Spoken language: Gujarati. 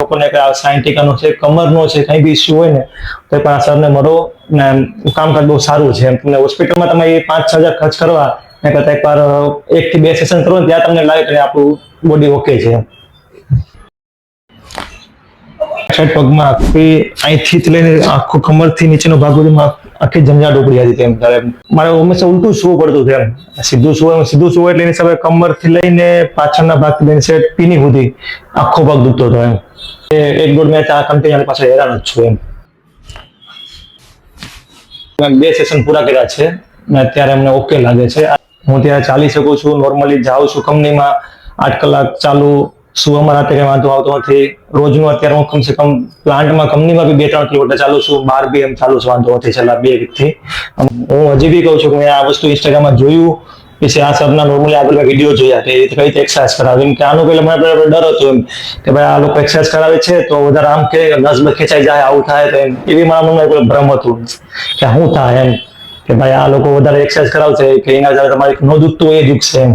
લોકોને સાયન્ટિકનો છે, કમરનો છે, કંઈ બી ઇસ્યુ હોય ને તો પણ આ સરને મળો ને કામકાજ બહુ સારું છે. તમને હોસ્પિટલમાં તમે 5-6 હજાર ખર્ચ કરવા ને કરતા એકવાર 1 થી 2 સેશન કરો ત્યાં તમને લાગે કે આપણું બોડી ઓકે છે. પગમાં આખી અહીંથી લઈને આખો કમરથી નીચેનો ભાગ સુધીમાં આખી ઝંઝાટ ઉપડી હતી તેમ. ત્યારે મારે હંમેશા ઉલટું સૂવું પડતું હતું એમ. સીધું સુવું એટલે એની સાથે કમરથી લઈને પાછળના ભાગથી લઈને સેટ પીની સુધી આખો પગ દુખતો હતો એમ. 1-1.5 મેચ આ કન્ટિન્યુ પાછળ હેરાન જ છું એમ. 2 સેશન પૂરા કર્યા છે ને અત્યારે અમને ઓકે લાગે છે. હું ત્યાં ચાલી શકું છું, નોર્મલી જાઉં છું કંપનીમાં 8 કલાક ચાલુ, સુવામાં રાતે કંઈ વાંધો આવતો નથી. રોજનું અત્યારે હું કમસે કમ પ્લાન્ટમાં કંપનીમાં બી 2-3 કિલોમીટર ચાલુ છું, બહાર બી એમ ચાલુ છું, વાંધો નથી છેલ્લા 2 વીકથી. હું હજી બી કહું છું કે મેં આ વસ્તુ ઇન્સ્ટાગ્રામમાં જોયું પછી આ સરના નોર્મલી આગળ વિડીયો જોયા કે કઈ રીતે એક્સરસાઇઝ કરાવે. કેમ કે આનું પહેલા મને ડર હતો એમ કે ભાઈ આ લોકો એક્સરસાઇઝ કરાવે છે તો વધારે આમ કે નસ ખેંચાઈ જાય, આવું થાય તો એમ એવી મારા મનમાં ભ્રમ હતું કે શું થાય એમ કે ભાઈ આ લોકો વધારે એક્સરસાઇઝ કરાવશે કે એના દ્વારા તમારે ન દુખતું હોય એ દુખશે એમ.